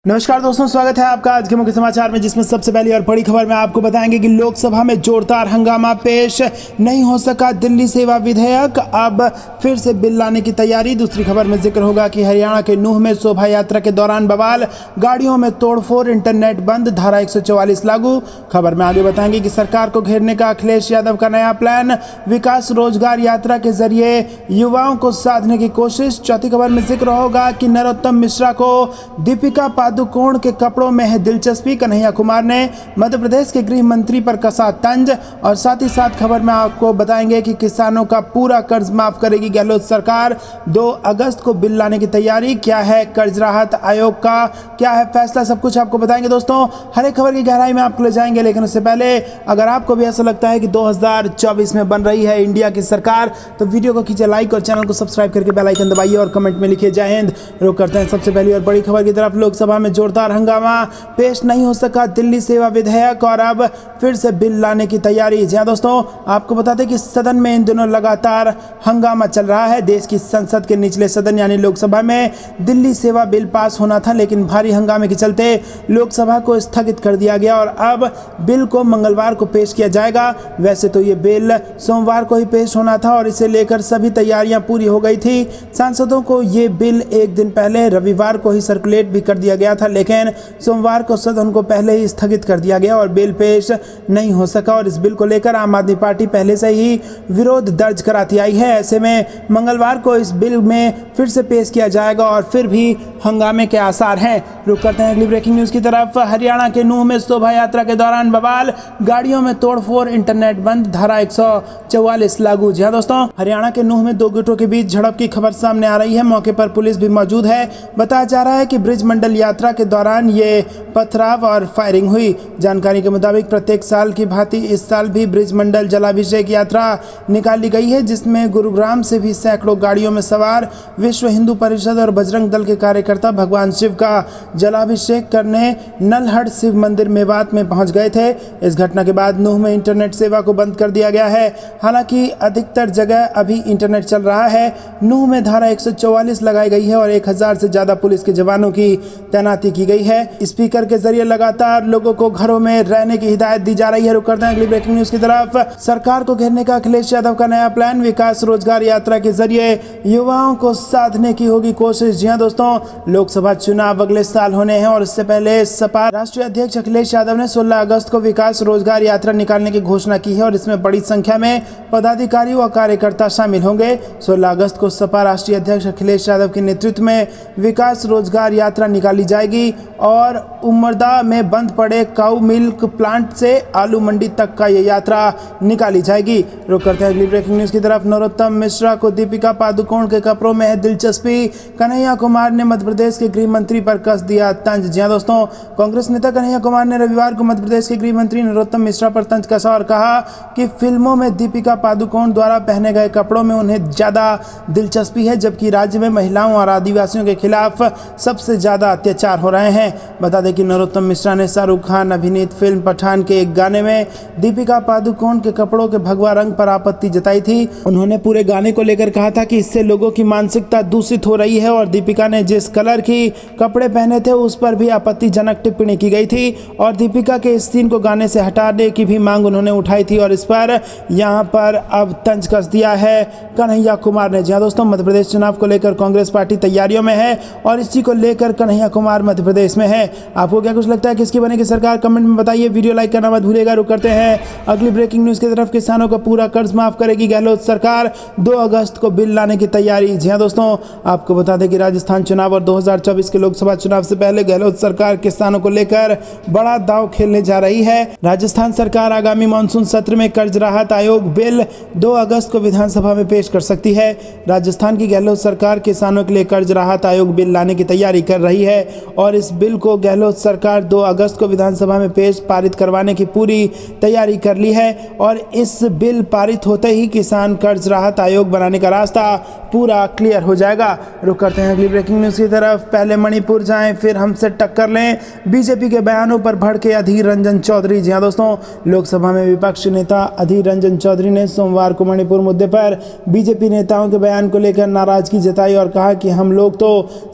नमस्कार दोस्तों, स्वागत है आपका आज के मुख्य समाचार में, जिसमें सबसे पहली और बड़ी खबर में आपको बताएंगे कि लोकसभा में जोरदार हंगामा, पेश नहीं हो सका दिल्ली सेवा विधेयक, अब फिर से बिल लाने की तैयारी। दूसरी खबर में जिक्र होगा कि हरियाणा के नूंह में शोभा यात्रा के दौरान बवाल, गाड़ियों में तोड़फोड़, इंटरनेट बंद, धारा 144 लागू। खबर में आगे बताएंगे कि सरकार को घेरने का अखिलेश यादव का नया प्लान, विकास रोजगार यात्रा के जरिए युवाओं को साधने की कोशिश। चौथी खबर में जिक्र होगा कि नरोत्तम मिश्रा को दीपिका पादुकोण के कपड़ों में है दिलचस्पी, कन्हैया कुमार ने मध्य प्रदेश के गृह मंत्री पर कसा तंज। और साथ ही साथ खबर में आपको बताएंगे कि किसानों का पूरा कर्ज माफ करेगी गहलोत सरकार, 2 अगस्त को बिल लाने की तैयारी। क्या है कर्ज राहत आयोग का, क्या है फैसला, सब कुछ आपको बताएंगे दोस्तों। हर एक खबर की गहराई में आपको ले जाएंगे, लेकिन उससे पहले अगर आपको भी ऐसा लगता है कि 2024 में बन रही है इंडिया की सरकार, तो वीडियो को कीजिए लाइक और चैनल को सब्सक्राइब करके बेल आइकन दबाइए और कमेंट में लिखिए जय हिंद। रुक करते हैं सबसे पहली और बड़ी खबर की तरफ। लोकसभा में जोरदार हंगामा, पेश नहीं हो सका दिल्ली सेवा विधेयक और अब फिर से बिल लाने की तैयारी। जी हां दोस्तों, आपको बता दें कि सदन में इन दिनों लगातार हंगामा चल रहा है। देश की संसद के निचले सदन यानी लोकसभा में दिल्ली सेवा बिल पास होना था, लेकिन भारी हंगामे के चलते लोकसभा को स्थगित कर दिया गया और अब बिल को मंगलवार को पेश किया जाएगा। वैसे तो ये बिल सोमवार को ही पेश होना था और इसे लेकर सभी तैयारियां पूरी हो गई थी। सांसदों को ये बिल एक दिन पहले रविवार को ही सर्कुलेट भी कर दिया गया था, लेकिन सोमवार को सदन को पहले ही स्थगित कर दिया गया और बिल पेश नहीं हो सका। और इस बिल को लेकर आम आदमी पार्टी पहले से ही विरोध दर्ज कराती आई है। ऐसे में मंगलवार को इस बिल में फिर से पेश किया जाएगा और फिर भी हंगामे के आसार हैं। रुक करते हैं अगली ब्रेकिंग न्यूज की तरफ। हरियाणा के नूंह में शोभा यात्रा के दौरान बवाल, गाड़ियों में तोड़फोड़, इंटरनेट बंद, धारा 144 लागू। जी हां दोस्तों, हरियाणा के नूंह में 2 गुटों के बीच झड़प की खबर सामने आ रही है। मौके पर पुलिस भी मौजूद है। बताया जा रहा है कि ब्रिज मंडल यात्रा के दौरान ये पथराव और फायरिंग हुई। जानकारी के मुताबिक प्रत्येक साल की भांति इस साल भी ब्रिज मंडल जलाभिषेक यात्रा निकाली गई है, जिसमें गुरुग्राम से भी सैकड़ों गाड़ियों में सवार विश्व हिंदू परिषद और बजरंग दल के कार्यकर्ता भगवान शिव का जलाभिषेक करने नलहड़ शिव मंदिर मेवात में पहुंच गए थे। इस घटना के बाद नूंह में इंटरनेट सेवा को बंद कर दिया गया है। हालांकि अधिकतर जगह अभी इंटरनेट चल रहा है। नूंह में धारा 144 लगाई गई है और 1000 से ज्यादा पुलिस के जवानों की तैनाती की गई है। स्पीकर के जरिए लगातार लोगों को घरों में रहने की हिदायत दी जा रही है। रुक करते हैं अगली ब्रेकिंग न्यूज की तरफ। सरकार को घेरने का अखिलेश यादव का नया प्लान, विकास रोजगार यात्रा के जरिए युवाओं को साधने की होगी कोशिश। जी हां दोस्तों, लोकसभा चुनाव अगले साल होने हैं और इससे पहले सपा राष्ट्रीय अध्यक्ष अखिलेश यादव ने 16 अगस्त को विकास रोजगार यात्रा निकालने की घोषणा की है और इसमें बड़ी संख्या में पदाधिकारी व कार्यकर्ता शामिल होंगे। 16 अगस्त को सपा राष्ट्रीय अध्यक्ष अखिलेश यादव के नेतृत्व में विकास रोजगार यात्रा निकाली जाएगी और उमरदा में बंद पड़े काऊ मिल्क प्लांट से आलू मंडी तक का ये यात्रा निकाली जाएगी। रुक करते हैं अगली ब्रेकिंग न्यूज की तरफ। नरोत्तम मिश्रा को दीपिका पादुकोण के कपड़ों में है दिलचस्पी, कन्हैया कुमार ने मध्य प्रदेश के गृह मंत्री पर कस दिया तंज। जी हां दोस्तों, कांग्रेस नेता कन्हैया कुमार ने रविवार को मध्य प्रदेश के गृह मंत्री नरोत्तम मिश्रा पर तंज कसा और कहा कि फिल्मों में दीपिका पादुकोण द्वारा पहने गए कपड़ों में उन्हें ज्यादा दिलचस्पी है, जबकि राज्य में महिलाओं और आदिवासियों के खिलाफ सबसे ज्यादा अत्याचार हो रहे हैं। बता दें कि नरोत्तम मिश्रा ने शाहरुख खान अभिनीत फिल्म पठान के एक गाने में दीपिका पादुकोण के कपड़ों के भगवा रंग पर आपत्ति जताई थी। उन्होंने पूरे गाने को लेकर कहा था कि इससे लोगों की मानसिकता दूषित हो रही है और दीपिका ने जिस कलर की कपड़े पहने थे उस पर भी आपत्तिजनक टिप्पणी की गई थी और दीपिका के इस सीन को गाने से हटाने की भी मांग उन्होंने उठाई थी और इस पर यहाँ पर अब तंज कस दिया है कन्हैया कुमार ने। जी हां दोस्तों, मध्य प्रदेश चुनाव को लेकर कांग्रेस पार्टी तैयारियों में है और इसी को लेकर कन्हैया कुमार मध्य प्रदेश में है। आपको क्या कुछ लगता है, किसकी बनेगी सरकार, कमेंट में बताइए। वीडियो लाइक करना मत भूलिएगा। रुक करते हैं अगली ब्रेकिंग न्यूज की तरफ। किसानों का पूरा कर्ज माफ करेगी गहलोत सरकार, 2 अगस्त को बिल लाने की तैयारी। जी हां दोस्तों, आपको बता दें कि राजस्थान चुनाव और 2024 के लोकसभा चुनाव से पहले गहलोत सरकार किसानों को लेकर बड़ा दांव खेलने जा रही है। राजस्थान सरकार आगामी मानसून सत्र में कर्ज राहत आयोग बिल 2 अगस्त को विधानसभा में पेश कर सकती है। राजस्थान की गहलोत सरकार किसानों के लिए कर्ज राहत आयोग बिल लाने की तैयारी कर रही है और इस बिल को गहलोत सरकार 2 अगस्त को विधानसभा में पारित करवाने की पूरी तैयारी कर ली है और इस बिल पारित होते ही किसान कर्ज राहत आयोग बनाने का रास्ता पूरा क्लियर हो जाएगा। रुक करते हैं अगली ब्रेकिंग न्यूज की तरफ। पहले मणिपुर जाएं फिर हमसे टक्कर लें, बीजेपी के बयानों पर भड़के अधीर रंजन चौधरी। जी हां दोस्तों, लोकसभा में विपक्षी नेता अधीर रंजन चौधरी ने सोमवार को मणिपुर मुद्दे पर बीजेपी नेताओं के बयान को लेकर नाराजगी जताई और कहा कि हम लोग तो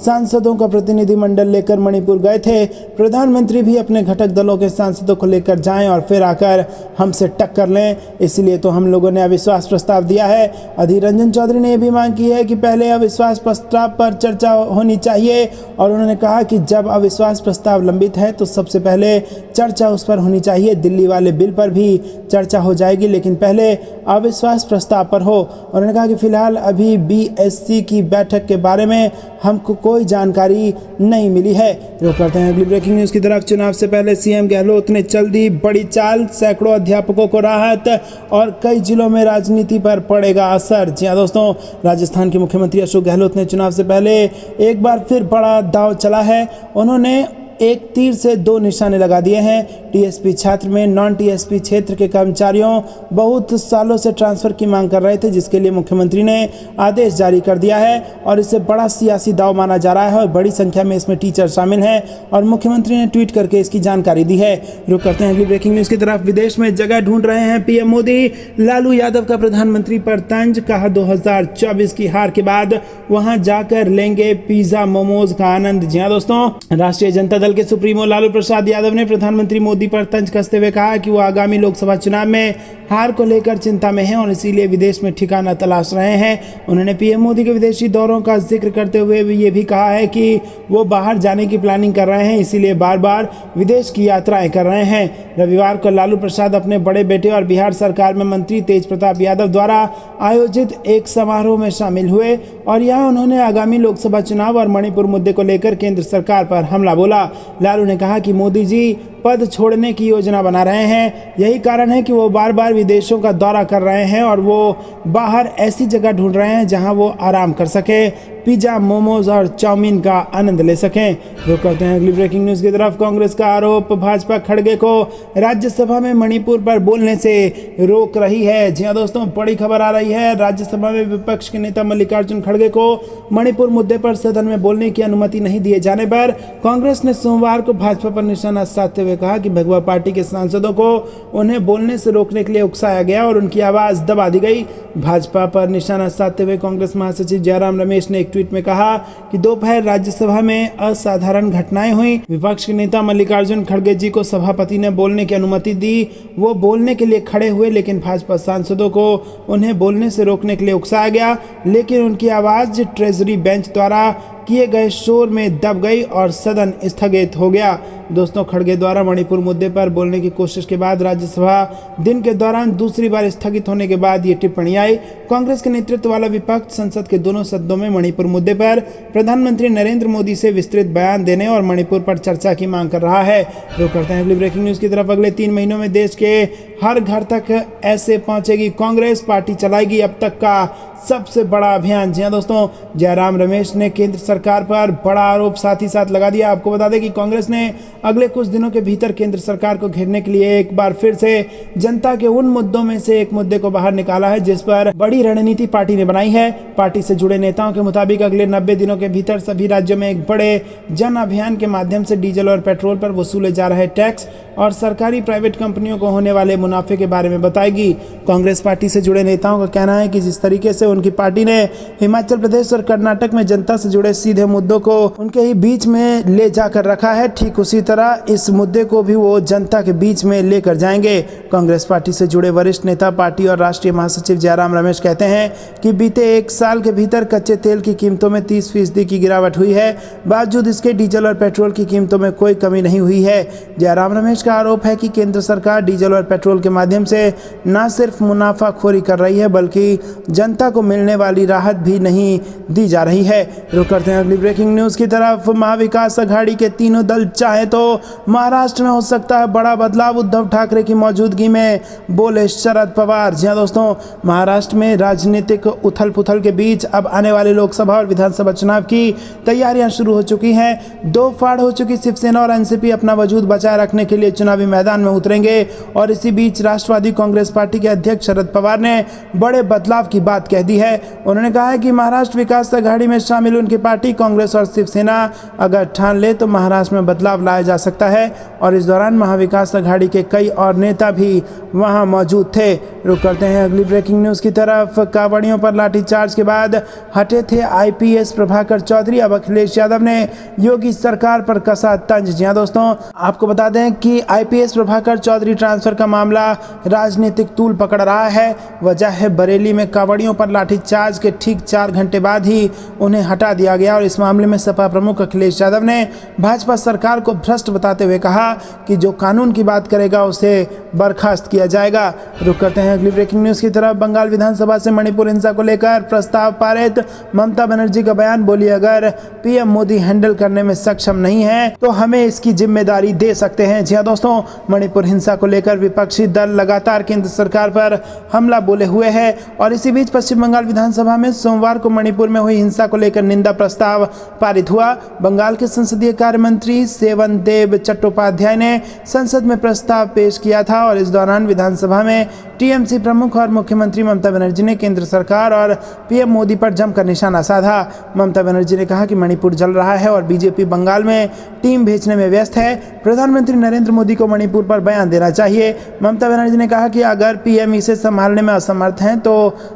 सांसदों का प्रतिनिधिमंडल लेकर मणिपुर गए थे। प्रधानमंत्री भी अपने घटक दलों के सांसदों को लेकर जाएं और फिर आकर हमसे टक्कर लें, इसलिए तो हम लोगों ने अविश्वास प्रस्ताव दिया है। अधीर रंजन चौधरी ने यह भी मांग की है कि पहले अविश्वास प्रस्ताव पर चर्चा होनी चाहिए और उन्होंने कहा कि जब अविश्वास प्रस्ताव लंबित है तो सबसे पहले चर्चा उस पर होनी चाहिए। दिल्ली वाले बिल पर भी चर्चा हो जाएगी, लेकिन पहले अविश्वास प्रस्ताव पर हो। उन्होंने कहा कि फिलहाल अभी बीएससी की बैठक के बारे में हमको कोई जानकारी नहीं मिली है। रुक करते हैं अगली ब्रेकिंग न्यूज़ की तरफ। चुनाव से पहले सीएम गहलोत ने चल दी बड़ी चाल, सैकड़ों अध्यापकों को राहत और कई जिलों में राजनीति पर पड़ेगा असर। जी हाँ दोस्तों, राजस्थान के मुख्यमंत्री अशोक गहलोत ने चुनाव से पहले एक बार फिर बड़ा दांव चला है। उन्होंने एक तीर से दो निशाने लगा दिए हैं। टीएसपी छात्र में नॉन टीएसपी क्षेत्र के कर्मचारियों बहुत सालों से ट्रांसफर की मांग कर रहे थे, जिसके लिए मुख्यमंत्री ने आदेश जारी कर दिया है और इसे बड़ा सियासी दांव माना जा रहा है और बड़ी संख्या में इसमें टीचर शामिल हैं और मुख्यमंत्री ने ट्वीट करके इसकी जानकारी दी है। रुक करते हैं अगली ब्रेकिंग न्यूज़ की तरफ। विदेश में जगह ढूंढ रहे हैं पीएम मोदी। लालू यादव का प्रधानमंत्री पर तंज, कहा 2024 की हार के बाद वहां जाकर लेंगे पिज्जा मोमोज का आनंद। जी हाँ दोस्तों, राष्ट्रीय जनता दल के सुप्रीमो लालू प्रसाद यादव ने प्रधानमंत्री मोदी पर तंज कसते हुए कहा कि वो आगामी लोकसभा चुनाव में हार को लेकर चिंता में हैं और इसीलिए विदेश में ठिकाना तलाश रहे हैं। उन्होंने पीएम मोदी के विदेशी दौरों का जिक्र करते हुए ये भी कहा है कि वो बाहर जाने की प्लानिंग कर रहे हैं, इसीलिए बार बार विदेश की यात्राएं कर रहे हैं। रविवार को लालू प्रसाद अपने बड़े बेटे और बिहार सरकार में मंत्री तेज प्रताप यादव द्वारा आयोजित एक समारोह में शामिल हुए और यहाँ उन्होंने आगामी लोकसभा चुनाव और मणिपुर मुद्दे को लेकर केंद्र सरकार पर हमला बोला। लालू ने कहा कि मोदी जी पद छोड़ने की योजना बना रहे हैं, यही कारण है कि वो बार बार विदेशों का दौरा कर रहे हैं और वो बाहर ऐसी जगह ढूंढ रहे हैं जहां वो आराम कर सके, पिज्जा मोमोज और चाउमीन का आनंद ले सकें। रुक करते हैं अगली ब्रेकिंग न्यूज़ की तरफ। कांग्रेस का आरोप, भाजपा खड़गे को राज्यसभा में मणिपुर पर बोलने से रोक रही है। जी हाँ दोस्तों, बड़ी खबर आ रही है। राज्यसभा में विपक्ष के नेता मल्लिकार्जुन खड़गे को मणिपुर मुद्दे पर सदन में बोलने की अनुमति नहीं दिए जाने पर कांग्रेस ने सोमवार को भाजपा पर निशाना साधते हुए कहा कि भगवा पार्टी के सांसदों को उन्हें बोलने से रोकने के लिए उकसाया गया और उनकी आवाज दबा दी गई। भाजपा पर निशाना साधते हुए कांग्रेस महासचिव जयराम रमेश ने एक ट्वीट में कहा कि दोपहर राज्यसभा में असाधारण घटनाएं हुई। विपक्ष के नेता मल्लिकार्जुन खड़गे जी को सभापति ने बोलने की अनुमति दी, वो बोलने के लिए खड़े हुए, लेकिन भाजपा सांसदों को उन्हें बोलने से रोकने के लिए उकसाया गया, लेकिन उनकी आवाज ट्रेजरी बेंच द्वारा किए गए शोर में दब गई और सदन स्थगित हो गया। दोस्तों, खड़गे द्वारा मणिपुर मुद्दे पर बोलने की कोशिश के बाद राज्यसभा दिन के दौरान दूसरी बार स्थगित होने के बाद ये टिप्पणी आई। कांग्रेस के नेतृत्व वाला विपक्ष संसद के दोनों सदनों में मणिपुर मुद्दे पर प्रधानमंत्री नरेंद्र मोदी से विस्तृत बयान देने और मणिपुर पर चर्चा की मांग कर रहा है। रुक करते हैं अगली ब्रेकिंग न्यूज़ की तरफ। अगले 3 महीनों में देश के हर घर तक ऐसे पहुंचेगी कांग्रेस, पार्टी चलाएगी अब तक का सबसे बड़ा अभियान। जी हाँ दोस्तों, जयराम रमेश ने केंद्र सरकार पर बड़ा आरोप साथ ही साथ लगा दिया। आपको बता दें कि कांग्रेस ने अगले कुछ दिनों के भीतर केंद्र सरकार को घेरने के लिए एक बार फिर से जनता के उन मुद्दों में से एक मुद्दे को बाहर निकाला है जिस पर बड़ी रणनीति पार्टी ने बनाई है। पार्टी से जुड़े नेताओं के मुताबिक अगले 90 दिनों के भीतर सभी राज्यों में एक बड़े जन अभियान के माध्यम से डीजल और पेट्रोल पर वसूले जा रहे टैक्स और सरकारी प्राइवेट कंपनियों को होने वाले मुनाफे के बारे में बताएगी। कांग्रेस पार्टी से जुड़े नेताओं का कहना है कि जिस तरीके से उनकी पार्टी ने हिमाचल प्रदेश और कर्नाटक में जनता से जुड़े सीधे मुद्दों को उनके ही बीच में ले जाकर रखा है, ठीक उसी तरह इस मुद्दे को भी वो जनता के बीच में लेकर जाएंगे। कांग्रेस पार्टी से जुड़े वरिष्ठ नेता, पार्टी और राष्ट्रीय महासचिव जयराम रमेश कहते हैं कि बीते 1 साल के भीतर कच्चे तेल की कीमतों में 30% की गिरावट हुई है, बावजूद इसके डीजल और पेट्रोल की कीमतों में कोई कमी नहीं हुई है। जयराम रमेश का आरोप है कि केंद्र सरकार डीजल और पेट्रोल के माध्यम से न सिर्फ मुनाफाखोरी कर रही है बल्कि जनता को मिलने वाली राहत भी नहीं दी जा रही है। रुक करते हैं अगली ब्रेकिंग न्यूज़ की तरफ। महाविकास अघाड़ी के तीनों दल चाहे तो महाराष्ट्र में हो सकता है बड़ा बदलाव, उद्धव ठाकरे की मौजूदगी में बोले शरद पवार। जी हाँ दोस्तों, महाराष्ट्र में राजनीतिक उथल पुथल के बीच अब आने वाले लोकसभा और विधानसभा चुनाव की तैयारियां शुरू हो चुकी हैं। दो फाड़ हो चुकी शिवसेना और एनसीपी अपना वजूद बचाए रखने के लिए चुनावी मैदान में उतरेंगे और इसी बीच राष्ट्रवादी कांग्रेस पार्टी के अध्यक्ष शरद पवार ने बड़े बदलाव की बात कह दी है। उन्होंने कहा है कि महाराष्ट्र विकास अघाड़ी में शामिल उनकी पार्टी पार्टी कांग्रेस और शिवसेना अगर ठान ले तो महाराष्ट्र में बदलाव लाया जा सकता है और इस दौरान महाविकास अघाड़ी के कई और नेता भी वहां मौजूद थे। रुक करते हैं अगली ब्रेकिंग न्यूज़ की तरफ। कांवड़ियों पर लाठीचार्ज के बाद हटे थे आईपीएस प्रभाकर चौधरी, अब अखिलेश यादव ने योगी सरकार पर कसा तंज। जी हाँ दोस्तों, आपको बता दें कि आईपीएस प्रभाकर चौधरी ट्रांसफर का मामला राजनीतिक तूल पकड़ रहा है। वजह है बरेली में कांवड़ियों पर लाठीचार्ज के ठीक 4 घंटे बाद ही उन्हें हटा दिया गया और इस मामले में सपा प्रमुख अखिलेश यादव ने भाजपा सरकार को भ्रष्ट बताते हुए कहा कि जो कानून की बात करेगा उसे बर्खास्त किया जाएगा। रुक करते हैं अगली ब्रेकिंग न्यूज़ की तरफ। बंगाल विधानसभा से मणिपुर हिंसा को लेकर प्रस्ताव पारित, ममता बनर्जी का बयान, बोली अगर पीएम मोदी हैंडल करने में सक्षम नहीं है तो हमें इसकी जिम्मेदारी दे सकते हैं। जी हाँ दोस्तों, मणिपुर हिंसा को लेकर विपक्षी दल लगातार केंद्र सरकार पर हमला बोले हुए है और इसी बीच पश्चिम बंगाल विधानसभा में सोमवार को मणिपुर में हुई हिंसा को लेकर निंदा प्रस्ताव पारित हुआ। बंगाल के संसदीय कार्य मंत्री सेवन देव चट्टोपाध्याय ने संसद में प्रस्ताव पेश किया था और इस दौरान विधानसभा में टीएमसी प्रमुख और मुख्यमंत्री ममता बनर्जी ने केंद्र सरकार और पीएम मोदी पर जमकर निशाना साधा। ममता बनर्जी ने कहा कि मणिपुर जल रहा है और बीजेपी बंगाल में टीम भेजने में व्यस्त है। प्रधानमंत्री नरेंद्र मोदी को मणिपुर पर बयान देना चाहिए। ममता बनर्जी ने कहा कि अगर पीएम इसे संभालने में असमर्थ हैं तो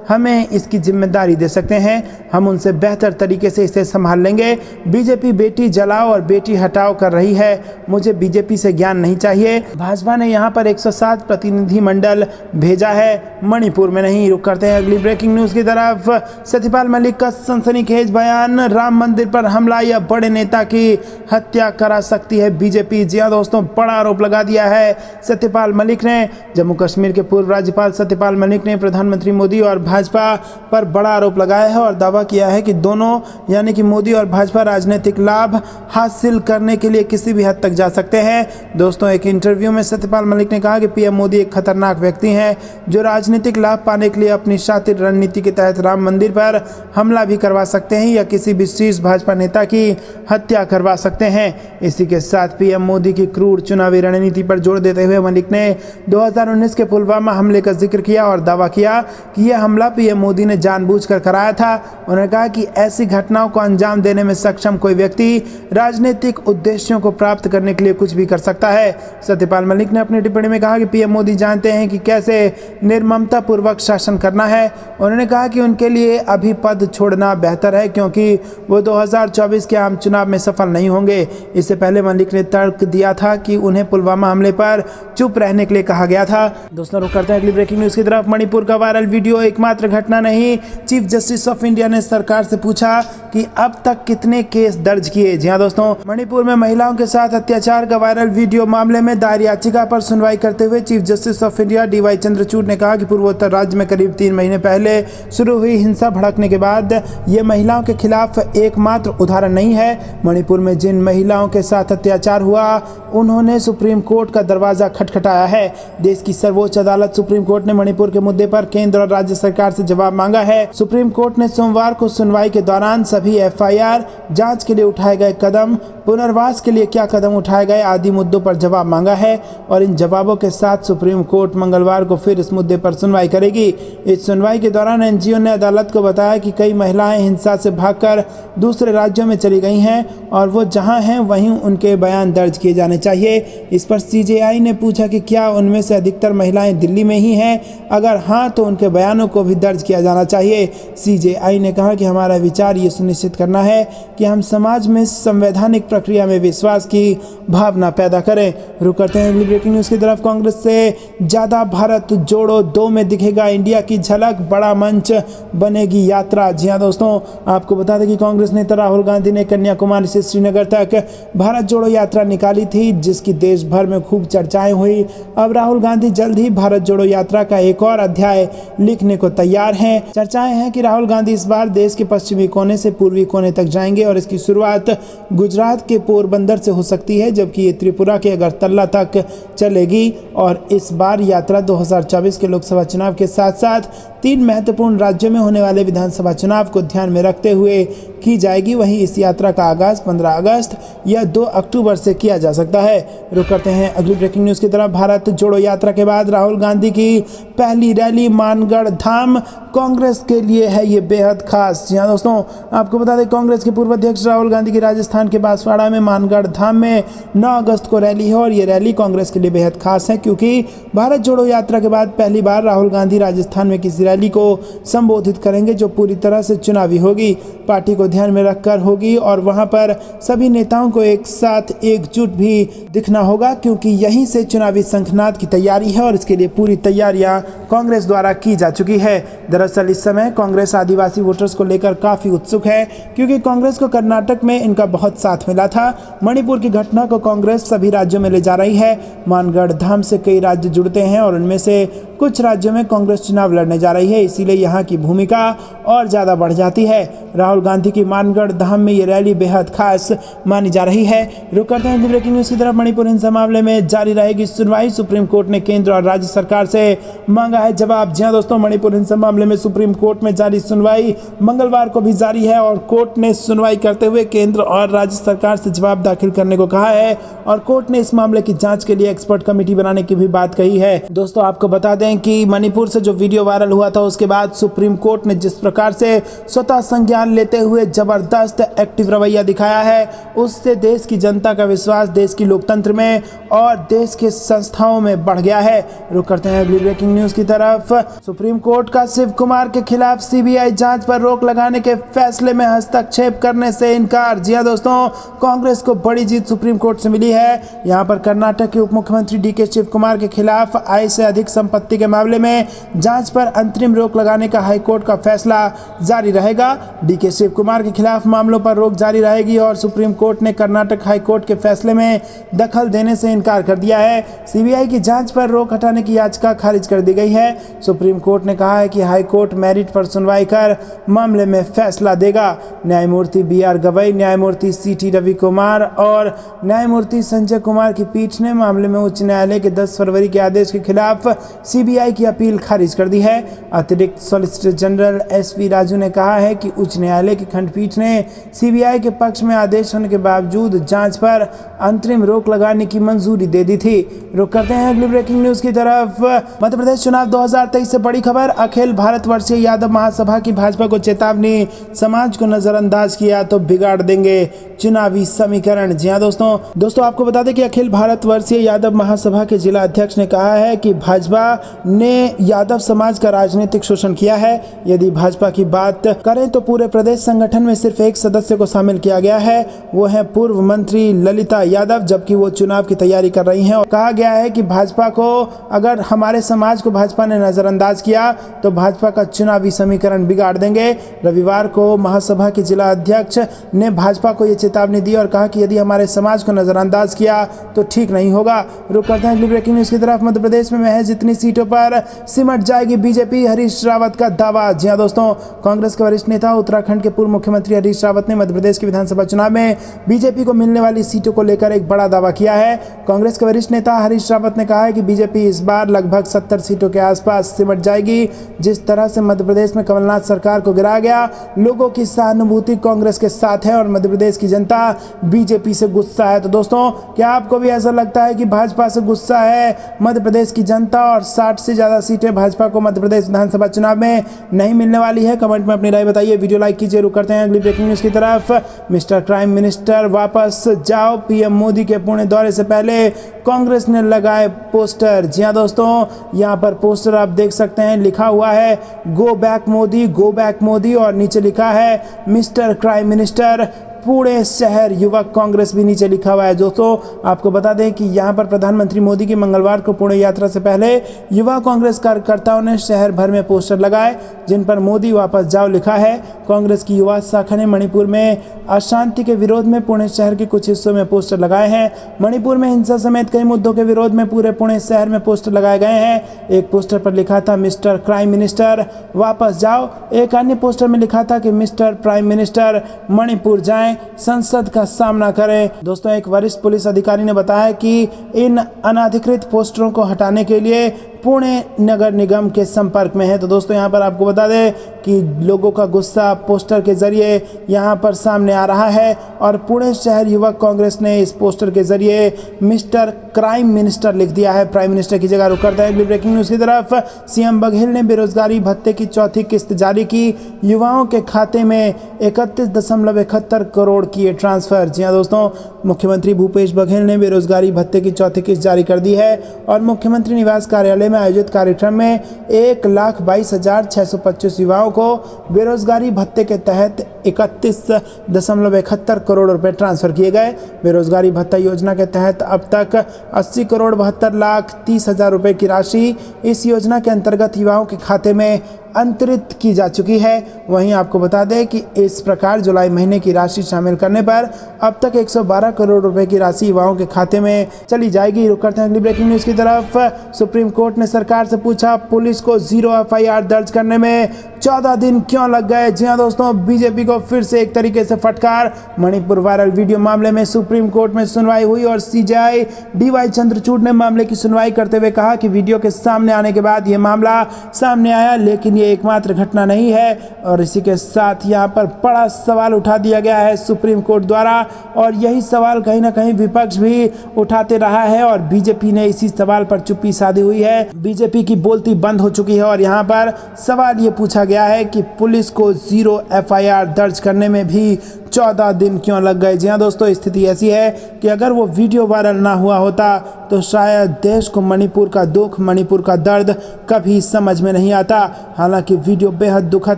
हमें इसकी जिम्मेदारी दे सकते हैं, हम उनसे बेहतर तरीके से इसे संभाल लेंगे। बीजेपी बेटी जलाओ और बेटी हटाओ कर रही है, मुझे बीजेपी से ज्ञान नहीं चाहिए। भाजपा ने यहाँ पर 107 प्रतिनिधि मंडल भेजा है, मणिपुर में नहीं। रुक करते हैं अगली ब्रेकिंग न्यूज़ की तरफ। सत्यपाल मलिक का सनसनीखेज बयान, राम मंदिर पर हमला या बड़े नेता की हत्या करा सकती है बीजेपी। जी हाँ दोस्तों, बड़ा आरोप लगा दिया है सत्यपाल मलिक ने। जम्मू कश्मीर के पूर्व राज्यपाल सत्यपाल मलिक ने प्रधानमंत्री मोदी और भाजपा पर बड़ा आरोप लगाया है और दावा किया है कि दोनों यानी कि मोदी और भाजपा राजनीतिक लाभ हासिल करने के लिए किसी भी हद तक जा सकते हैं। दोस्तों, एक इंटरव्यू में सत्यपाल मलिक ने कहा कि पीएम मोदी एक खतरनाक व्यक्ति हैं जो राजनीतिक लाभ पाने के लिए अपनी शातिर रणनीति के तहत राम मंदिर पर हमला भी करवा सकते हैं या किसी भी शीर्ष भाजपा नेता की हत्या करवा सकते हैं। इसी के साथ पीएम मोदी की क्रूर चुनावी रणनीति पर जोर देते हुए मलिक ने 2019 के पुलवामा हमले का जिक्र किया और दावा किया कि यह हमला पीएम मोदी ने जानबूझकर कराया था। उन्होंने कहा कि ऐसी घटनाओं को अंजाम देने में सक्षम कोई व्यक्ति राजनीतिक उद्देश्यों को प्राप्त करने के लिए कुछ भी कर सकता है। सत्यपाल मलिक ने अपनी टिप्पणी में कहा कि पीएम मोदी जानते हैं कि कैसे निर्ममता पूर्वक शासन करना है। उन्होंने कहा कि उनके लिए अभी पद छोड़ना बेहतर है क्योंकि वो 2024 के आम चुनाव में सफल नहीं होंगे। इससे पहले मलिक ने तर्क दिया था कि उन्हें पुलवामा हमले पर चुप रहने के लिए कहा गया था। दोस्तों, रुक करते हैं अगली ब्रेकिंग न्यूज़ की तरफ। मणिपुर का वायरल वीडियो एकमात्र घटना नहीं, चीफ जस्टिस ऑफ इंडिया ने सरकार से पूछा कि अब तक कितने केस दर्ज किए। जी हाँ दोस्तों, मणिपुर में महिलाओं के साथ अत्याचार का वायरल वीडियो मामले में दायर याचिका पर सुनवाई करते हुए Chief Justice of India DY Chandrachud ने कहा कि पूर्वोत्तर राज्य में करीब 3 महीने पहले शुरू हुई हिंसा भड़कने के बाद ये महिलाओं के खिलाफ एकमात्र उदाहरण नहीं है। मणिपुर में जिन महिलाओं के साथ अत्याचार हुआ उन्होंने सुप्रीम कोर्ट का दरवाजा खटखटाया है। देश की सर्वोच्च अदालत सुप्रीम कोर्ट ने मणिपुर के मुद्दे पर केंद्र और राज्य सरकार से जवाब मांगा है। सुप्रीम कोर्ट ने सोमवार को सुनवाई के दौरान सभी एफआईआर, जांच के लिए उठाए गए कदम, पुनर्वास के लिए क्या कदम उठाए गए आदि मुद्दों पर जवाब मांगा है और इन जवाबों के साथ सुप्रीम कोर्ट मंगलवार को फिर इस मुद्दे पर सुनवाई करेगी। इस सुनवाई के दौरान एनजीओ ने अदालत को बताया कि कई महिलाएं हिंसा से भागकर दूसरे राज्यों में चली गई हैं और वो जहां हैं वहीं उनके बयान दर्ज किए जाने चाहिए। इस पर सीजेआई ने पूछा कि क्या उनमें से अधिकतर महिलाएं दिल्ली में ही हैं, अगर हाँ तो उनके बयानों को भी दर्ज किया जाना चाहिए। सीजेआई ने कहा कि हमारा विचार ये सुनिश्चित करना है कि हम समाज में संवैधानिक प्रक्रिया में विश्वास की भावना पैदा करें। रुक करते हैं अगली ब्रेकिंग न्यूज़ की तरफ। कांग्रेस से ज़्यादा भारत जोड़ो 2 में दिखेगा इंडिया की झलक, बड़ा मंच बनेगी यात्रा। जी हाँ दोस्तों, आपको बता दें कि कांग्रेस नेता राहुल गांधी ने कन्याकुमारी से श्रीनगर तक भारत जोड़ो यात्रा निकाली थी जिसकी देश भर में खूब चर्चाएं हुई। अब राहुल गांधी जल्द ही भारत जोड़ो यात्रा का एक और अध्याय लिखने को तैयार हैं। चर्चाएं हैं कि राहुल गांधी इस बार देश के पश्चिमी कोने से पूर्वी कोने तक जाएंगे और इसकी शुरुआत गुजरात के पोरबंदर से हो सकती है जबकि ये त्रिपुरा के अगरतला तक चलेगी। और इस बार यात्रा 2024 के लोकसभा चुनाव के साथ साथ 3 महत्वपूर्ण राज्यों में होने वाले विधानसभा चुनाव को ध्यान में रखते हुए की जाएगी। वहीं इस यात्रा का आगाज 15 अगस्त या 2 अक्टूबर से किया जा सकता है। रुक करते हैं अगली ब्रेकिंग न्यूज़ की तरफ। भारत जोड़ो यात्रा के बाद राहुल गांधी की पहली रैली मानगढ़ धाम, कांग्रेस के लिए है ये बेहद खास। जी हाँ दोस्तों, आपको बता दें कांग्रेस के पूर्व अध्यक्ष राहुल गांधी की राजस्थान के बांसवाड़ा में मानगढ़ धाम में 9 अगस्त को रैली है और ये रैली कांग्रेस के लिए बेहद खास है, क्योंकि भारत जोड़ो यात्रा के बाद पहली बार राहुल गांधी राजस्थान में किसी रैली को संबोधित करेंगे जो पूरी तरह से चुनावी होगी, पार्टी को ध्यान में रखकर होगी और वहां पर सभी नेताओं को एक साथ एकजुट भी दिखना होगा, क्योंकि यहीं से चुनावी शंखनाद की तैयारी है और इसके लिए पूरी तैयारियां कांग्रेस द्वारा की जा चुकी है। दरअसल इस समय कांग्रेस आदिवासी वोटर्स को लेकर काफी उत्सुक है, क्योंकि कांग्रेस को कर्नाटक में इनका बहुत साथ मिला था। मणिपुर की घटना को कांग्रेस सभी राज्यों में ले जा रही है। मानगढ़ धाम से कई राज्य जुड़ते हैं और उनमें से कुछ राज्यों में कांग्रेस चुनाव लड़ने जा रही है, इसीलिए यहाँ की भूमिका और ज़्यादा बढ़ जाती है। राहुल गांधी की मानगढ़ धाम में ये रैली बेहद खास मानी जा रही है। रुक करते हैं ब्रेकिंग न्यूज़ की तरफ। मणिपुर हिंसा मामले में जारी रहेगी सुनवाई, सुप्रीम कोर्ट ने केंद्र और राज्य सरकार से मांगा है जवाब। जी हाँ दोस्तों, मणिपुर हिंसा मामले में सुप्रीम कोर्ट में जारी सुनवाई मंगलवार को भी जारी है और कोर्ट ने सुनवाई करते हुए केंद्र और राज्य सरकार से जवाब दाखिल करने को कहा है और कोर्ट ने इस मामले की जांच के लिए एक्सपर्ट कमेटी बनाने की भी बात कही है। दोस्तों आपको बता दें कि मणिपुर से जो वीडियो वायरल हुआ था उसके बाद सुप्रीम कोर्ट ने जिस प्रकार से स्वतः संज्ञान लेते हुए जबरदस्त एक्टिव रवैया दिखाया है, उससे देश की जनता का विश्वास देश की लोकतंत्र में और देश के संस्थाओं में बढ़ गया है। रुक करते हैं अगली ब्रेकिंग न्यूज़ की तरफ। सुप्रीम कोर्ट का शिव कुमार के खिलाफ सीबीआई जांच पर रोक लगाने के फैसले में हस्तक्षेप करने से इनकार। जी हां दोस्तों, कांग्रेस को बड़ी जीत सुप्रीम कोर्ट से मिली है। यहां पर कर्नाटक के उप मुख्यमंत्री डीके शिव कुमार के खिलाफ आय से अधिक संपत्ति के मामले में जांच पर अंतरिम रोक लगाने का हाईकोर्ट का फैसला जारी रहेगा। डीके शिव कुमार के खिलाफ मामलों पर रोक जारी रहेगी और सुप्रीम कोर्ट ने कर्नाटक हाईकोर्ट के फैसले में दखल देने से इनकार कर दिया है। सीबीआई की जांच पर रोक हटाने की याचिका खारिज कर दी गई है। सुप्रीम कोर्ट ने कहा है कि हाईकोर्ट मेरिट पर सुनवाई कर मामले में फैसला देगा। न्यायमूर्ति BR गवई, न्यायमूर्ति CT रवि कुमार और न्यायमूर्ति संजय कुमार की पीठ ने मामले में उच्च न्यायालय के 10 फरवरी के आदेश के खिलाफ सीबीआई की अपील खारिज कर दी है। अतिरिक्त सॉलिसिटर जनरल SV राजू ने कहा है कि उच्च न्यायालय की खंडपीठ ने सीबीआई के पक्ष में आदेश होने के बावजूद जांच पर अंतरिम रोक लगाने की मंजूरी दे दी थी। रुक करते हैं अगली ब्रेकिंग न्यूज़ की तरफ। मध्य प्रदेश चुनाव 2023 से बड़ी खबर। अखिल भारतवर्षीय यादव महासभा की भाजपा को चेतावनी, समाज को नजरअंदाज किया तो बिगाड़ देंगे चुनावी समीकरण। जी हाँ दोस्तों आपको बता दें कि अखिल भारतवर्षीय यादव महासभा के जिला अध्यक्ष ने कहा है कि भाजपा ने यादव समाज का राजनीतिक शोषण किया है। यदि भाजपा की बात करें तो पूरे प्रदेश संगठन में सिर्फ एक सदस्य को शामिल किया गया है, वो है पूर्व मंत्री ललिता यादव, जबकि वो चुनाव की तैयारी कर रही हैं। और कहा गया है कि भाजपा को, अगर हमारे समाज को भाजपा ने नजरअंदाज किया तो भाजपा का चुनावी समीकरण बिगाड़ देंगे। रविवार को महासभा के जिला अध्यक्ष ने भाजपा को ये चेतावनी दी और कहा कि यदि हमारे समाज को नजरअंदाज किया तो ठीक नहीं होगा। रुक करते हैं अगली ब्रेकिंग न्यूज़ की तरफ। मध्य प्रदेश में महज जितनी सीटों पर सिमट जाएगी बीजेपी, हरीश रावत का दावा। जी हाँ दोस्तों, कांग्रेस के वरिष्ठ नेता उत्तराखंड के पूर्व मुख्यमंत्री हरीश रावत ने मध्य प्रदेश के विधानसभा चुनाव में बीजेपी को मिलने वाली सीटों को लेकर एक बड़ा दावा किया है। कांग्रेस के वरिष्ठ नेता हरीश रावत ने कहा है कि बीजेपी इस बार लगभग 70 सीटों के आसपास सिमट जाएगी। जिस तरह से मध्य प्रदेश में कमलनाथ सरकार को गिराया गया, लोगों की सहानुभूति कांग्रेस के साथ है और मध्य प्रदेश की जनता बीजेपी से गुस्सा है। तो दोस्तों, क्या आपको भी ऐसा लगता है कि भाजपा से गुस्सा है मध्य प्रदेश की जनता और 60 से ज्यादा सीटें भाजपा को मध्य प्रदेश विधानसभा चुनाव में नहीं मिलने वाली है? कमेंट में अपनी राय बताइए। वीडियो लाइक कीजिए। रुक करते हैं अगली ब्रेकिंग न्यूज़ की तरफ। मिस्टर क्राइम मिनिस्टर वापस जाओ, पीएम मोदी के पुणे दौरे से पहले कांग्रेस ने लगाए पोस्टर। जी हाँ दोस्तों, यहाँ पर पोस्टर आप देख सकते हैं, लिखा हुआ है go back Modi, go back Modi और नीचे लिखा है मिस्टर क्राइम मिनिस्टर पुणे शहर युवक कांग्रेस भी नीचे लिखा हुआ है। दोस्तों आपको बता दें कि यहाँ पर प्रधानमंत्री मोदी की मंगलवार को पुणे यात्रा से पहले युवा कांग्रेस कार्यकर्ताओं ने शहर भर में पोस्टर लगाए जिन पर मोदी वापस जाओ लिखा है। कांग्रेस की युवा शाखा ने मणिपुर में अशांति के विरोध में पुणे शहर के कुछ हिस्सों में पोस्टर लगाए हैं। मणिपुर में हिंसा समेत कई मुद्दों के विरोध में पूरे पुणे शहर में पोस्टर लगाए गए हैं। एक पोस्टर पर लिखा था मिस्टर क्राइम मिनिस्टर वापस जाओ। एक अन्य पोस्टर में लिखा था कि मिस्टर प्राइम मिनिस्टर मणिपुर जाएं, संसद का सामना करें। दोस्तों एक वरिष्ठ पुलिस अधिकारी ने बताया कि इन अनाधिकृत पोस्टरों को हटाने के लिए पुणे नगर निगम के संपर्क में है। तो दोस्तों यहाँ पर आपको बता दें कि लोगों का गुस्सा पोस्टर के जरिए यहाँ पर सामने आ रहा है और पुणे शहर युवक कांग्रेस ने इस पोस्टर के जरिए मिस्टर क्राइम मिनिस्टर लिख दिया है। प्राइम मिनिस्टर की जगह रुक करते हैं अगली ब्रेकिंग न्यूज की तरफ। सीएम बघेल ने बेरोजगारी भत्ते की चौथी किस्त जारी की, युवाओं के खाते में 31.71 करोड़ किए ट्रांसफर। जी हाँ दोस्तों, मुख्यमंत्री भूपेश बघेल ने बेरोजगारी भत्ते की चौथी किस्त जारी कर दी है और मुख्यमंत्री निवास कार्यालय में आयोजित कार्यक्रम में 1,22,625 युवाओं को बेरोजगारी भत्ते के तहत 31.71 करोड़ रुपए ट्रांसफर किए गए। बेरोजगारी भत्ता योजना के तहत अब तक 80,72,30,000 रुपए की राशि इस योजना के अंतर्गत युवाओं के खाते में अंतरित की जा चुकी है। वहीं आपको बता दें कि इस प्रकार जुलाई महीने की राशि शामिल करने पर अब तक 112 करोड़ रुपए की राशि युवाओं के खाते में चली जाएगी। रुक करते हैं अगली ब्रेकिंग न्यूज की तरफ। सुप्रीम कोर्ट ने सरकार से पूछा, पुलिस को 0 FIR दर्ज करने में 14 दिन क्यों लग गए। जी हाँ दोस्तों, बीजेपी को फिर से एक तरीके से फटकार। मणिपुर वायरल वीडियो मामले में सुप्रीम कोर्ट में सुनवाई हुई और CJI DY चंद्रचूड़ ने मामले की सुनवाई करते हुए कहा कि वीडियो के सामने आने के बाद यह मामला सामने आया, लेकिन ये एकमात्र घटना नहीं है। और इसी के साथ यहाँ पर बड़ा सवाल उठा दिया गया है सुप्रीम कोर्ट द्वारा और यही सवाल कहीं ना कहीं विपक्ष भी उठाते रहा है और बीजेपी ने इसी सवाल पर चुप्पी साधी हुई है। बीजेपी की बोलती बंद हो चुकी है और यहाँ पर सवाल ये पूछा गया है कि पुलिस को 0 FIR दर्ज करने में भी 14 दिन क्यों लग गए। जी हाँ दोस्तों, स्थिति ऐसी है कि अगर वो वीडियो वायरल ना हुआ होता तो शायद देश को मणिपुर का दुख, मणिपुर का दर्द कभी समझ में नहीं आता। हालांकि वीडियो बेहद दुखद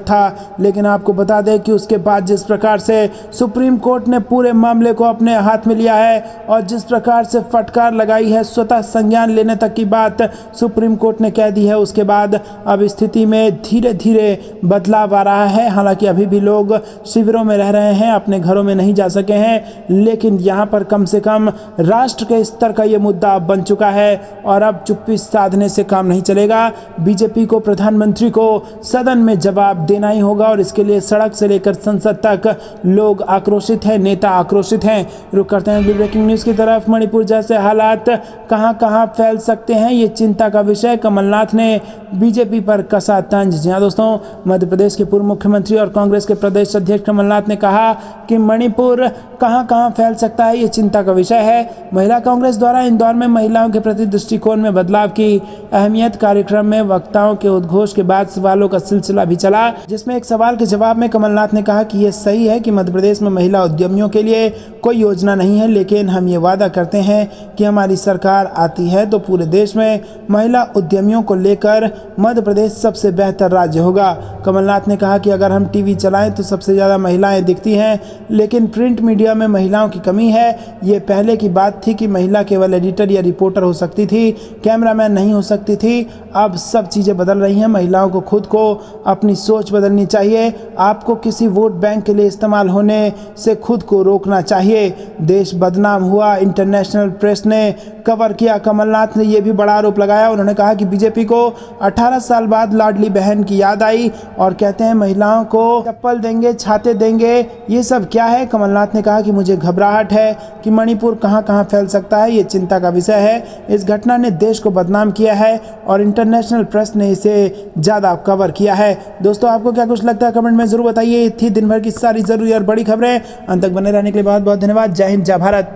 था, लेकिन आपको बता दें कि उसके बाद जिस प्रकार से सुप्रीम कोर्ट ने पूरे मामले को अपने हाथ में लिया है और जिस प्रकार से फटकार लगाई है, स्वतः संज्ञान लेने तक की बात सुप्रीम कोर्ट ने कह दी है, उसके बाद अब स्थिति में धीरे धीरे बदलाव आ रहा है। हालांकि अभी भी लोग शिविरों में रह रहे हैं, अपने घरों में नहीं जा सके हैं, लेकिन यहाँ पर कम से कम राष्ट्र के स्तर का ये मुद्दा बन चुका है और अब चुप्पी साधने से काम नहीं चलेगा। बीजेपी को, प्रधानमंत्री को सदन में जवाब देना ही होगा और इसके लिए सड़क से लेकर संसद तक लोग आक्रोशित हैं, नेता आक्रोशित हैं। रुक करते हैं अगली ब्रेकिंग न्यूज की तरफ। मणिपुर जैसे हालात कहां कहां फैल सकते हैं, ये चिंता का विषय। कमलनाथ ने बीजेपी पर कसा तंज। जी हाँ दोस्तों, मध्य प्रदेश के पूर्व मुख्यमंत्री और कांग्रेस के प्रदेश अध्यक्ष कमलनाथ ने कहा कि मणिपुर कहां कहां फैल सकता है, ये चिंता का विषय है। महिला कांग्रेस द्वारा इंदौर में महिलाओं के प्रति दृष्टिकोण में बदलाव की अहमियत कार्यक्रम में वक्ताओं के उद्घोष के बाद सवालों का सिलसिला भी चला, जिसमें एक सवाल के जवाब में कमलनाथ ने कहा कि यह सही है कि मध्य प्रदेश में महिला उद्यमियों के लिए कोई योजना नहीं है, लेकिन हम ये वादा करते हैं कि हमारी सरकार आती है तो पूरे देश में महिला उद्यमियों को लेकर मध्य प्रदेश सबसे बेहतर राज्य होगा। कमलनाथ ने कहा कि अगर हम टीवी चलाएं तो सबसे ज़्यादा महिलाएं दिखती हैं, लेकिन प्रिंट मीडिया में महिलाओं की कमी है। ये पहले की बात थी कि महिला केवल एडिटर या रिपोर्टर हो सकती थी, कैमरामैन नहीं हो सकती थी। अब सब चीज़ें बदल रही हैं। महिलाओं को खुद को अपनी सोच बदलनी चाहिए। आपको किसी वोट बैंक के लिए इस्तेमाल होने से खुद को रोकना चाहिए। देश बदनाम हुआ, इंटरनेशनल प्रेस ने कवर किया। कमलनाथ ने यह भी बड़ा आरोप लगाया। उन्होंने कहा कि बीजेपी को 18 साल बाद लाडली बहन की याद आई और कहते हैं महिलाओं को चप्पल देंगे, छाते देंगे। ये सब क्या है? कमलनाथ ने कहा कि मुझे घबराहट है कि मणिपुर कहां कहां फैल सकता है, ये चिंता का विषय है। इस घटना ने देश को बदनाम किया है और इंटरनेशनल प्रेस ने इसे ज़्यादा कवर किया है। दोस्तों, आपको क्या कुछ लगता है कमेंट में ज़रूर बताइए। थी दिन भर की सारी ज़रूरी और बड़ी खबरें। अंत तक बने रहने के लिए बहुत बहुत धन्यवाद। जय हिंद, जय भारत।